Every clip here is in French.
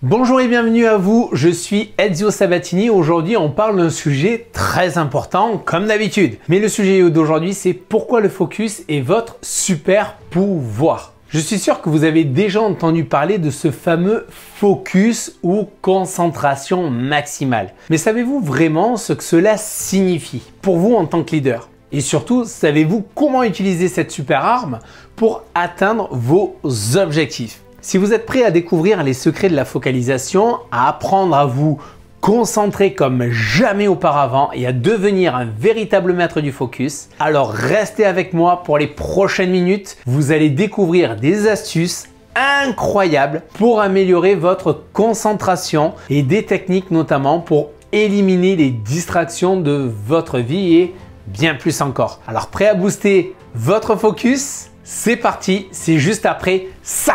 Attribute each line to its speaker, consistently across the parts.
Speaker 1: Bonjour et bienvenue à vous, je suis Ezio Sabatini. Aujourd'hui on parle d'un sujet très important comme d'habitude. Mais le sujet d'aujourd'hui c'est pourquoi le focus est votre super pouvoir. Je suis sûr que vous avez déjà entendu parler de ce fameux focus ou concentration maximale. Mais savez-vous vraiment ce que cela signifie pour vous en tant que leader? Et surtout, savez-vous comment utiliser cette super arme pour atteindre vos objectifs? Si vous êtes prêt à découvrir les secrets de la focalisation, à apprendre à vous concentrer comme jamais auparavant et à devenir un véritable maître du focus, alors restez avec moi pour les prochaines minutes. Vous allez découvrir des astuces incroyables pour améliorer votre concentration et des techniques notamment pour éliminer les distractions de votre vie et bien plus encore. Alors prêt à booster votre focus? C'est parti, c'est juste après ça!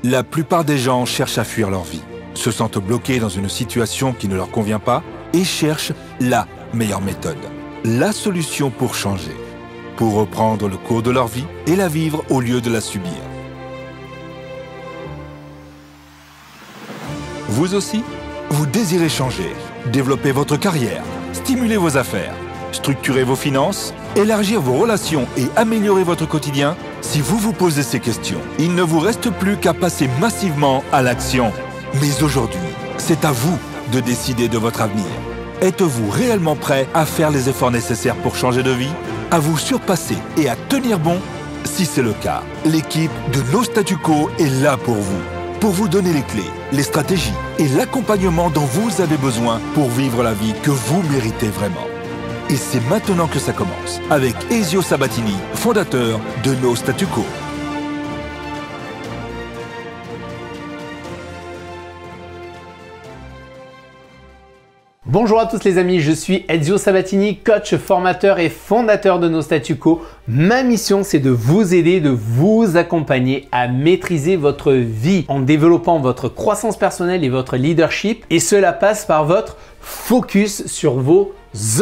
Speaker 2: La plupart des gens cherchent à fuir leur vie, se sentent bloqués dans une situation qui ne leur convient pas et cherchent la meilleure méthode, la solution pour changer, pour reprendre le cours de leur vie et la vivre au lieu de la subir. Vous aussi, vous désirez changer, développer votre carrière, stimuler vos affaires, structurer vos finances, élargir vos relations et améliorer votre quotidien? Si vous vous posez ces questions, il ne vous reste plus qu'à passer massivement à l'action. Mais aujourd'hui, c'est à vous de décider de votre avenir. Êtes-vous réellement prêt à faire les efforts nécessaires pour changer de vie, à vous surpasser et à tenir bon? Si c'est le cas, l'équipe de No Statu Quo est là pour vous donner les clés, les stratégies et l'accompagnement dont vous avez besoin pour vivre la vie que vous méritez vraiment. Et c'est maintenant que ça commence, avec Ezio Sabatini, fondateur de No Statu Quo.
Speaker 1: Bonjour à tous les amis, je suis Ezio Sabatini, coach, formateur et fondateur de No Statu Quo. Ma mission, c'est de vous aider, de vous accompagner à maîtriser votre vie en développant votre croissance personnelle et votre leadership. Et cela passe par votre focus sur vos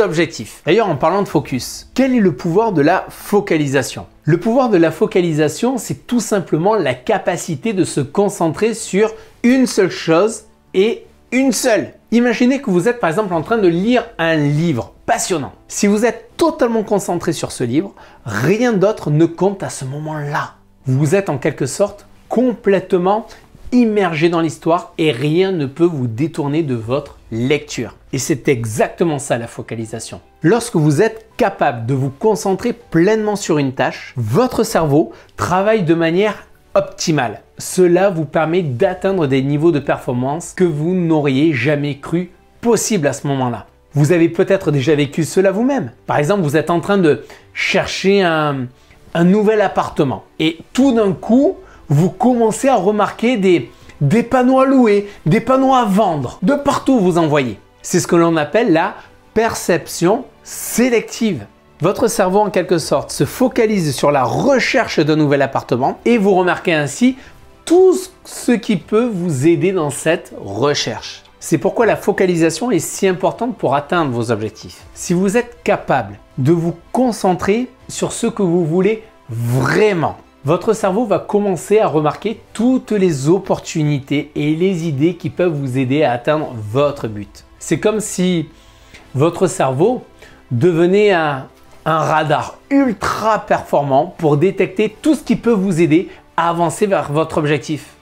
Speaker 1: objectifs. D'ailleurs, en parlant de focus, quel est le pouvoir de la focalisation? Le pouvoir de la focalisation, c'est tout simplement la capacité de se concentrer sur une seule chose et une seule. Imaginez que vous êtes par exemple en train de lire un livre passionnant. Si vous êtes totalement concentré sur ce livre, rien d'autre ne compte à ce moment-là. Vous êtes en quelque sorte complètement immergé dans l'histoire et rien ne peut vous détourner de votre lecture. Et c'est exactement ça la focalisation. Lorsque vous êtes capable de vous concentrer pleinement sur une tâche, votre cerveau travaille de manière optimale. Cela vous permet d'atteindre des niveaux de performance que vous n'auriez jamais cru possible à ce moment-là. Vous avez peut-être déjà vécu cela vous-même. Par exemple, vous êtes en train de chercher un nouvel appartement et tout d'un coup, vous commencez à remarquer des panneaux à louer, des panneaux à vendre, de partout où vous en voyez. C'est ce que l'on appelle la perception sélective. Votre cerveau, en quelque sorte, se focalise sur la recherche d'un nouvel appartement et vous remarquez ainsi tout ce qui peut vous aider dans cette recherche. C'est pourquoi la focalisation est si importante pour atteindre vos objectifs. Si vous êtes capable de vous concentrer sur ce que vous voulez vraiment, votre cerveau va commencer à remarquer toutes les opportunités et les idées qui peuvent vous aider à atteindre votre but. C'est comme si votre cerveau devenait un radar ultra performant pour détecter tout ce qui peut vous aider à avancer vers votre objectif.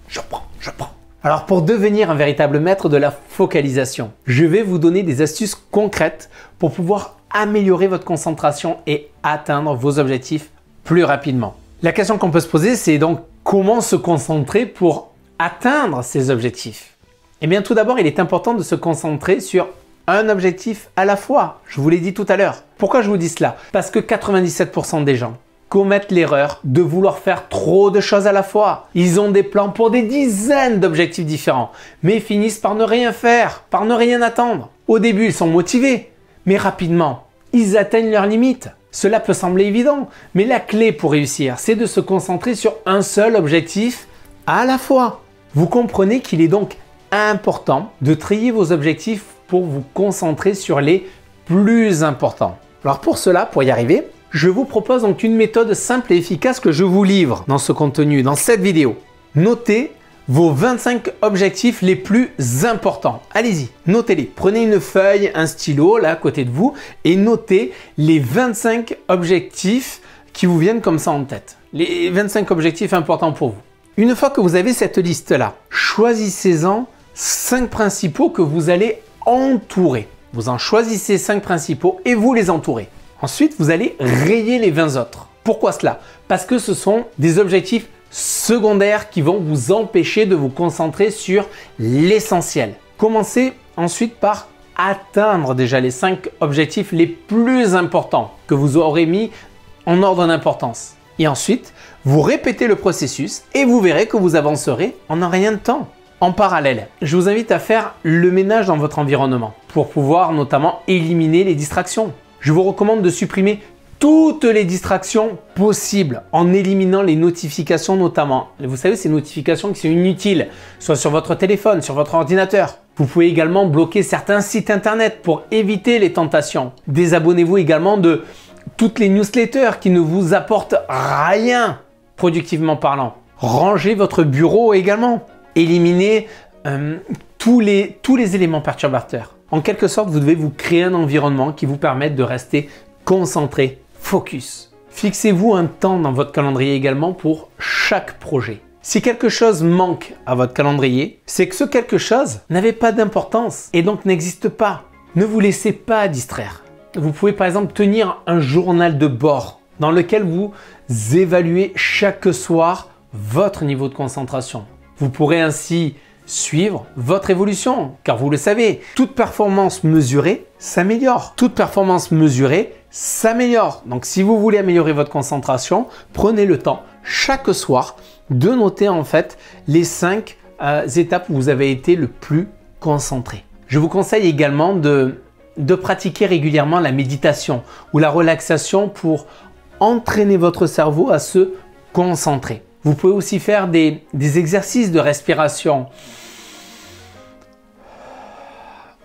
Speaker 1: Je prends. Alors pour devenir un véritable maître de la focalisation, je vais vous donner des astuces concrètes pour pouvoir améliorer votre concentration et atteindre vos objectifs plus rapidement. La question qu'on peut se poser, c'est donc comment se concentrer pour atteindre ces objectifs? Eh bien tout d'abord, il est important de se concentrer sur un objectif à la fois. Je vous l'ai dit tout à l'heure. Pourquoi je vous dis cela? Parce que 97% des gens commettent l'erreur de vouloir faire trop de choses à la fois. Ils ont des plans pour des dizaines d'objectifs différents, mais finissent par ne rien faire, par ne rien attendre. Au début, ils sont motivés, mais rapidement, ils atteignent leurs limites. Cela peut sembler évident, mais la clé pour réussir, c'est de se concentrer sur un seul objectif à la fois. Vous comprenez qu'il est donc important de trier vos objectifs pour vous concentrer sur les plus importants. Alors pour cela, pour y arriver, Je vous propose donc une méthode simple et efficace que je vous livre dans ce contenu, dans cette vidéo. Notez vos 25 objectifs les plus importants. Allez-y, notez-les. Prenez une feuille, un stylo là à côté de vous et notez les 25 objectifs qui vous viennent comme ça en tête. Les 25 objectifs importants pour vous. Une fois que vous avez cette liste-là, choisissez-en 5 principaux que vous allez entourer. Vous en choisissez 5 principaux et vous les entourez. Ensuite, vous allez rayer les 20 autres. Pourquoi cela? Parce que ce sont des objectifs secondaires qui vont vous empêcher de vous concentrer sur l'essentiel. Commencez ensuite par atteindre déjà les 5 objectifs les plus importants que vous aurez mis en ordre d'importance. Et ensuite, vous répétez le processus et vous verrez que vous avancerez en un rien de temps. En parallèle, je vous invite à faire le ménage dans votre environnement pour pouvoir notamment éliminer les distractions. Je vous recommande de supprimer toutes les distractions possibles en éliminant les notifications notamment. Vous savez, ces notifications qui sont inutiles, soit sur votre téléphone, sur votre ordinateur. Vous pouvez également bloquer certains sites internet pour éviter les tentations. Désabonnez-vous également de toutes les newsletters qui ne vous apportent rien, productivement parlant. Rangez votre bureau également. Éliminez tous les éléments perturbateurs. En quelque sorte, vous devez vous créer un environnement qui vous permette de rester concentré, focus. Fixez-vous un temps dans votre calendrier également pour chaque projet. Si quelque chose manque à votre calendrier, c'est que ce quelque chose n'avait pas d'importance et donc n'existe pas. Ne vous laissez pas distraire. Vous pouvez par exemple tenir un journal de bord dans lequel vous évaluez chaque soir votre niveau de concentration. Vous pourrez ainsi suivre votre évolution, car vous le savez, toute performance mesurée s'améliore. Toute performance mesurée s'améliore. Donc si vous voulez améliorer votre concentration, prenez le temps chaque soir de noter en fait les 5 étapes où vous avez été le plus concentré. Je vous conseille également de pratiquer régulièrement la méditation ou la relaxation pour entraîner votre cerveau à se concentrer. Vous pouvez aussi faire des exercices de respiration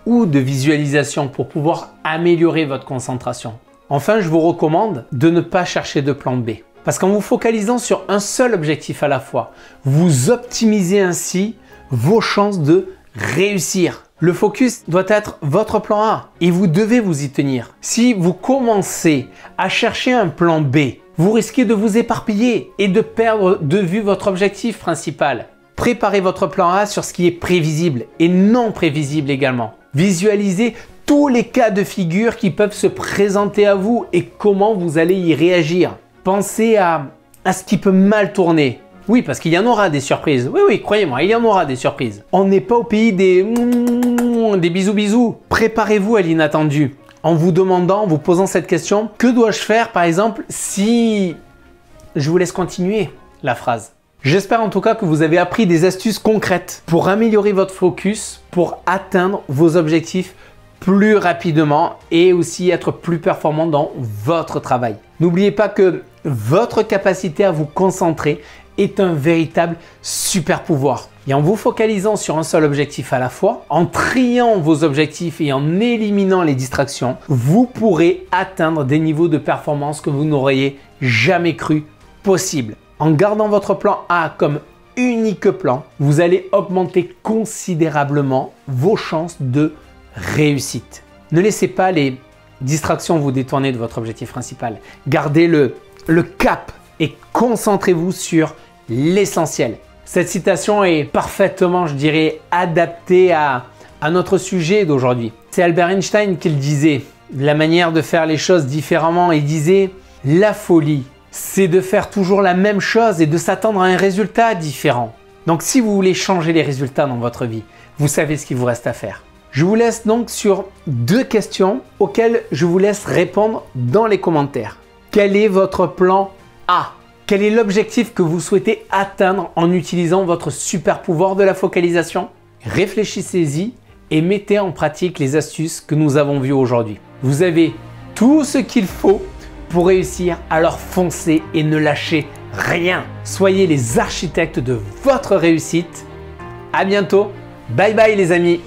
Speaker 1: ou de visualisation pour pouvoir améliorer votre concentration. Enfin, je vous recommande de ne pas chercher de plan B. Parce qu'en vous focalisant sur un seul objectif à la fois, vous optimisez ainsi vos chances de réussir. Le focus doit être votre plan A et vous devez vous y tenir. Si vous commencez à chercher un plan B, vous risquez de vous éparpiller et de perdre de vue votre objectif principal. Préparez votre plan A sur ce qui est prévisible et non prévisible également. Visualisez tous les cas de figure qui peuvent se présenter à vous et comment vous allez y réagir. Pensez à ce qui peut mal tourner. Oui, parce qu'il y en aura des surprises. Oui, croyez-moi, il y en aura des surprises. On n'est pas au pays des bisous. Préparez-vous à l'inattendu en vous demandant, vous posant cette question, que dois-je faire par exemple si je vous laisse continuer la phrase. J'espère en tout cas que vous avez appris des astuces concrètes pour améliorer votre focus, pour atteindre vos objectifs plus rapidement et aussi être plus performant dans votre travail. N'oubliez pas que votre capacité à vous concentrer est un véritable super pouvoir. Et en vous focalisant sur un seul objectif à la fois, en triant vos objectifs et en éliminant les distractions, vous pourrez atteindre des niveaux de performance que vous n'auriez jamais cru possible. En gardant votre plan A comme unique plan, vous allez augmenter considérablement vos chances de réussite. Ne laissez pas les distractions vous détourner de votre objectif principal. Gardez le cap et concentrez-vous sur l'essentiel. Cette citation est parfaitement, je dirais, adaptée à notre sujet d'aujourd'hui. C'est Albert Einstein qui le disait. La manière de faire les choses différemment, il disait « La folie, c'est de faire toujours la même chose et de s'attendre à un résultat différent. » Donc si vous voulez changer les résultats dans votre vie, vous savez ce qu'il vous reste à faire. Je vous laisse donc sur 2 questions auxquelles je vous laisse répondre dans les commentaires. Quel est votre plan A? Quel est l'objectif que vous souhaitez atteindre en utilisant votre super pouvoir de la focalisation? Réfléchissez-y et mettez en pratique les astuces que nous avons vues aujourd'hui. Vous avez tout ce qu'il faut pour réussir, alors foncez et ne lâchez rien. Soyez les architectes de votre réussite. À bientôt. Bye bye les amis.